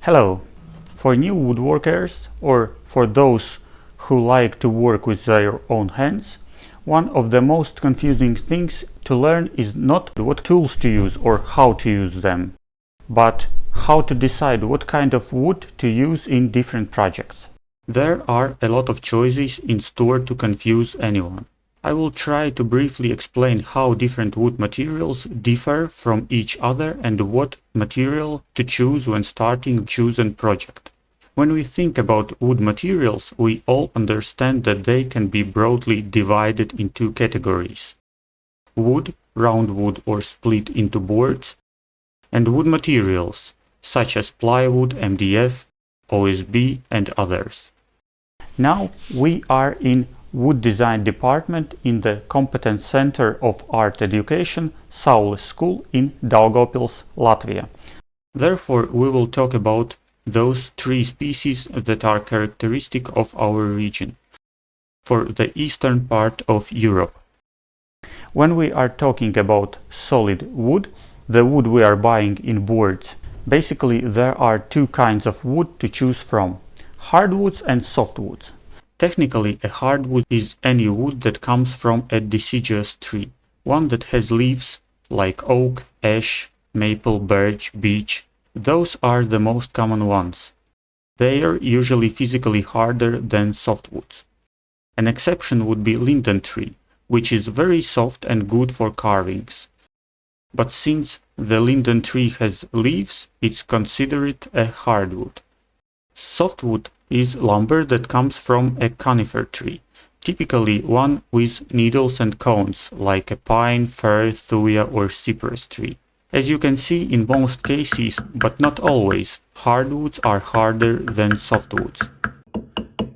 Hello! For new woodworkers or for those who like to work with their own hands, one of the most confusing things to learn is not what tools to use or how to use them, but how to decide what kind of wood to use in different projects. There are a lot of choices in store to confuse anyone. I will try to briefly explain how different wood materials differ from each other and what material to choose when starting a chosen project. When we think about wood materials, we all understand that they can be broadly divided into two categories: wood, round wood or split into boards, and wood materials such as plywood, MDF, OSB, and others. Now we are in Wood Design Department in the Competence Center of Art Education, Saules School in Daugavpils, Latvia. Therefore, we will talk about those three species that are characteristic of our region for the eastern part of Europe. When we are talking about solid wood, the wood we are buying in boards, basically there are two kinds of wood to choose from: hardwoods and softwoods. Technically, a hardwood is any wood that comes from a deciduous tree, one that has leaves like oak, ash, maple, birch, beech. Those are the most common ones. They are usually physically harder than softwoods. An exception would be linden tree, which is very soft and good for carvings. But since the linden tree has leaves, it's considered a hardwood. Softwood is lumber that comes from a conifer tree, typically one with needles and cones, like a pine, fir, thuya or cypress tree. As you can see, in most cases, but not always, hardwoods are harder than softwoods.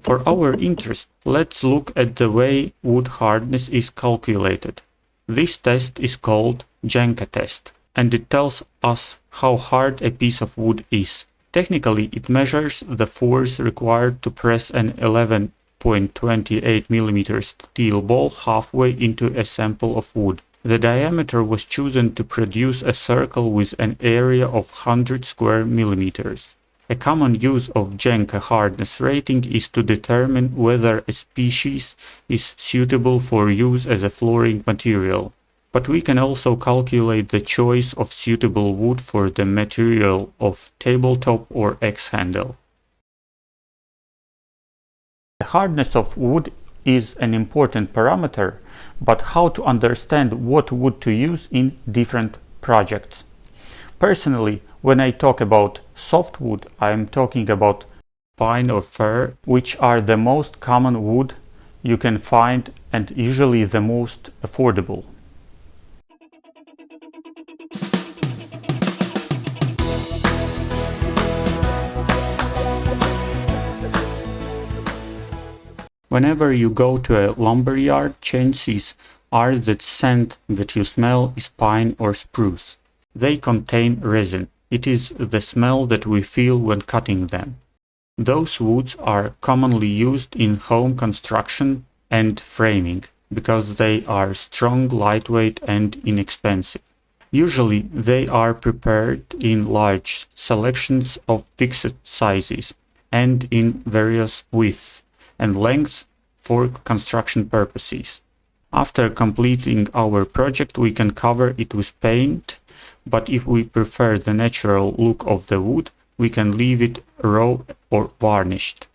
For our interest, let's look at the way wood hardness is calculated. This test is called Janka test, and it tells us how hard a piece of wood is. Technically, it measures the force required to press an 11.28 mm steel ball halfway into a sample of wood. The diameter was chosen to produce a circle with an area of 100 square millimeters. A common use of Janka hardness rating is to determine whether a species is suitable for use as a flooring material. But we can also calculate the choice of suitable wood for the material of tabletop or axe handle. The hardness of wood is an important parameter, but how to understand what wood to use in different projects? Personally, when I talk about softwood, I am talking about pine or fir, which are the most common wood you can find and usually the most affordable. Whenever you go to a lumber yard, chances are that scent that you smell is pine or spruce. They contain resin. It is the smell that we feel when cutting them. Those woods are commonly used in home construction and framing because they are strong, lightweight, and inexpensive. Usually they are prepared in large selections of fixed sizes and in various widths and lengths for construction purposes. After completing our project, we can cover it with paint, but if we prefer the natural look of the wood, we can leave it raw or varnished.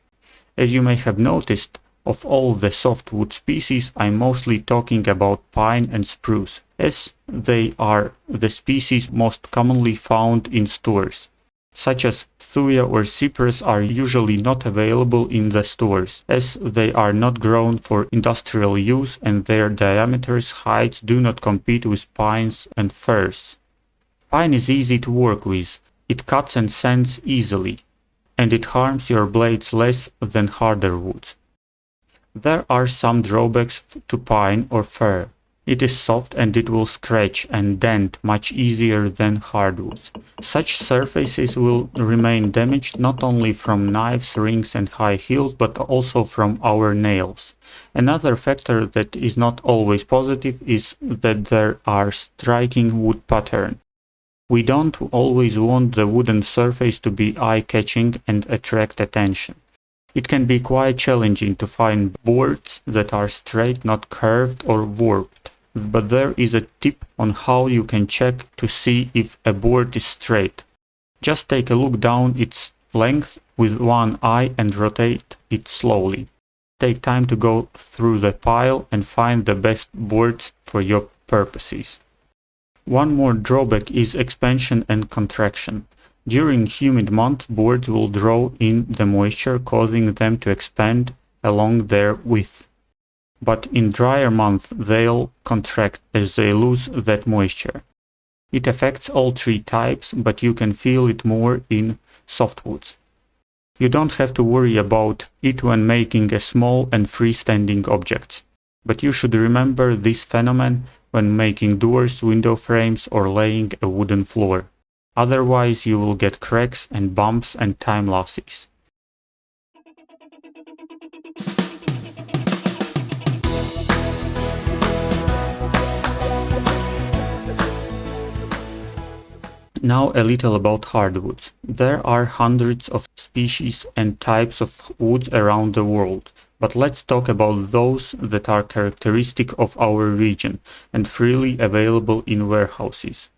As you may have noticed, of all the softwood species, I'm mostly talking about pine and spruce, as they are the species most commonly found in stores. Such as thuya or cypress are usually not available in the stores, as they are not grown for industrial use and their diameters, heights do not compete with pines and firs. Pine is easy to work with, it cuts and sands easily, and it harms your blades less than harder woods. There are some drawbacks to pine or fir. It is soft and it will scratch and dent much easier than hardwoods. Such surfaces will remain damaged not only from knives, rings and high heels, but also from our nails. Another factor that is not always positive is that there are striking wood patterns. We don't always want the wooden surface to be eye-catching and attract attention. It can be quite challenging to find boards that are straight, not curved or warped. But there is a tip on how you can check to see if a board is straight. Just take a look down its length with one eye and rotate it slowly. Take time to go through the pile and find the best boards for your purposes. One more drawback is expansion and contraction. During humid months, boards will draw in the moisture, causing them to expand along their width. But in drier months they'll contract as they lose that moisture. It affects all three types, but you can feel it more in softwoods. You don't have to worry about it when making a small and freestanding objects, but you should remember this phenomenon when making doors, window frames or laying a wooden floor. Otherwise you will get cracks and bumps and time losses. Now a little about hardwoods. There are hundreds of species and types of woods around the world, but let's talk about those that are characteristic of our region and freely available in warehouses.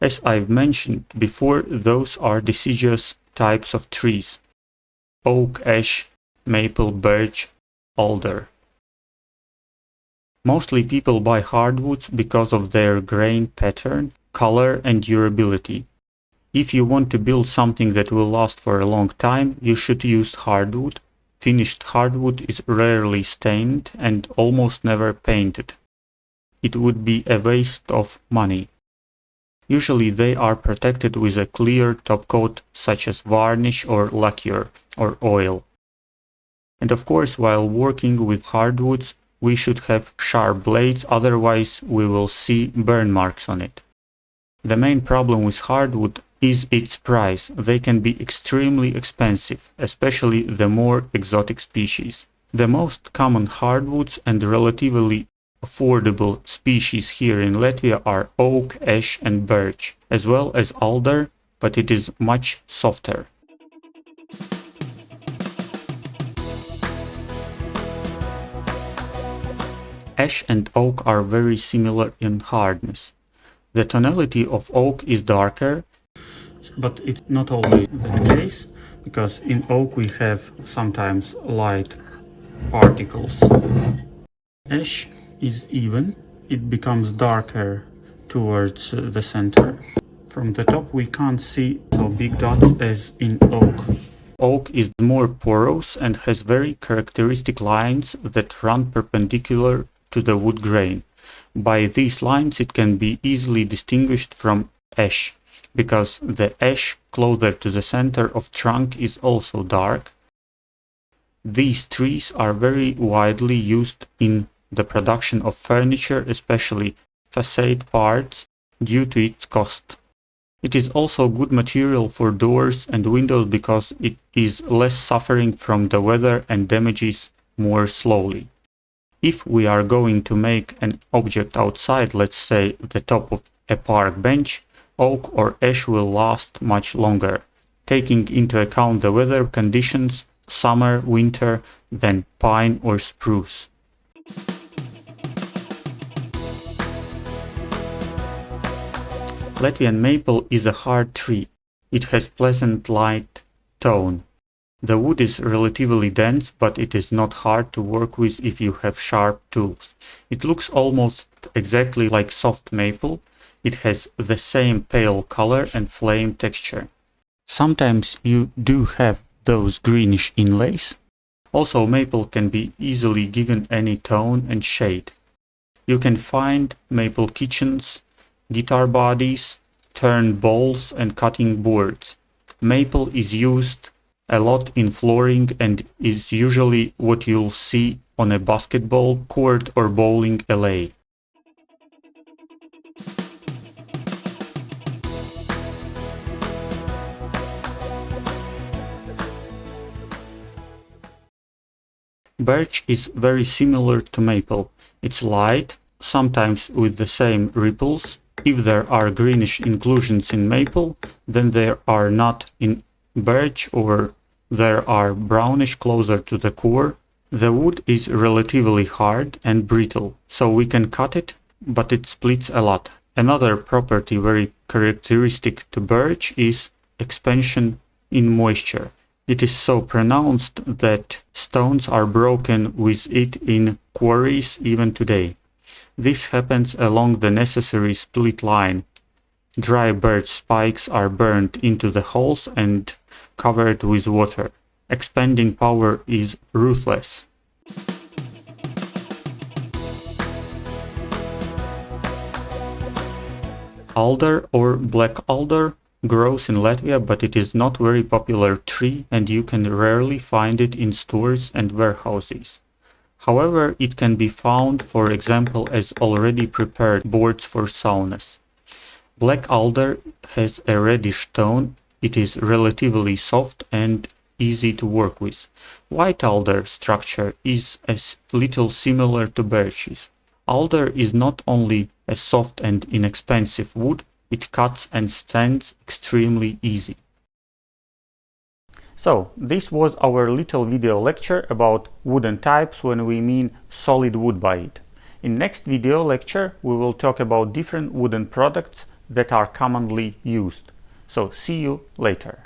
As I've mentioned before, those are deciduous types of trees: oak, ash, maple, birch, alder. Mostly people buy hardwoods because of their grain pattern, color and durability. If you want to build something that will last for a long time, you should use hardwood. Finished hardwood is rarely stained and almost never painted. It would be a waste of money. Usually they are protected with a clear topcoat such as varnish or lacquer or oil. And of course, while working with hardwoods, we should have sharp blades, otherwise we will see burn marks on it. The main problem with hardwood is its price. They can be extremely expensive, especially the more exotic species. The most common hardwoods and relatively affordable species here in Latvia are oak, ash and birch, as well as alder, but it is much softer. Ash and oak are very similar in hardness. The tonality of oak is darker, but it's not always the case, because in oak we have sometimes light particles. Ash is even, it becomes darker towards the center. From the top we can't see so big dots as in oak. Oak is more porous and has very characteristic lines that run perpendicular to the wood grain. By these lines it can be easily distinguished from ash, because the ash closer to the center of trunk is also dark. These trees are very widely used in the production of furniture, especially facade parts, due to its cost. It is also good material for doors and windows because it is less suffering from the weather and damages more slowly. If we are going to make an object outside, let's say the top of a park bench, oak or ash will last much longer, taking into account the weather conditions, summer, winter, than pine or spruce. Latvian maple is a hard tree. It has pleasant light tone. The wood is relatively dense, but it is not hard to work with if you have sharp tools. It looks almost exactly like soft maple. It has the same pale color and flame texture. Sometimes you do have those greenish inlays. Also, maple can be easily given any tone and shade. You can find maple kitchens, guitar bodies, turned bowls and cutting boards. Maple is used a lot in flooring and is usually what you'll see on a basketball court or bowling alley. Birch is very similar to maple. It's light, sometimes with the same ripples. If there are greenish inclusions in maple, then there are not in birch, or there are brownish closer to the core. The wood is relatively hard and brittle, so we can cut it, but it splits a lot. Another property very characteristic to birch is expansion in moisture. It is so pronounced that stones are broken with it in quarries even today. This happens along the necessary split line. Dry birch spikes are burned into the holes and covered with water. Expanding power is ruthless. Alder or black alder grows in Latvia, but it is not very popular tree and you can rarely find it in stores and warehouses. However, it can be found, for example, as already prepared boards for saunas. Black alder has a reddish tone, it is relatively soft and easy to work with. White alder structure is a little similar to birches. Alder is not only a soft and inexpensive wood, it cuts and stands extremely easy. So, this was our little video lecture about wooden types when we mean solid wood by it. In next video lecture, we will talk about different wooden products that are commonly used. So, see you later.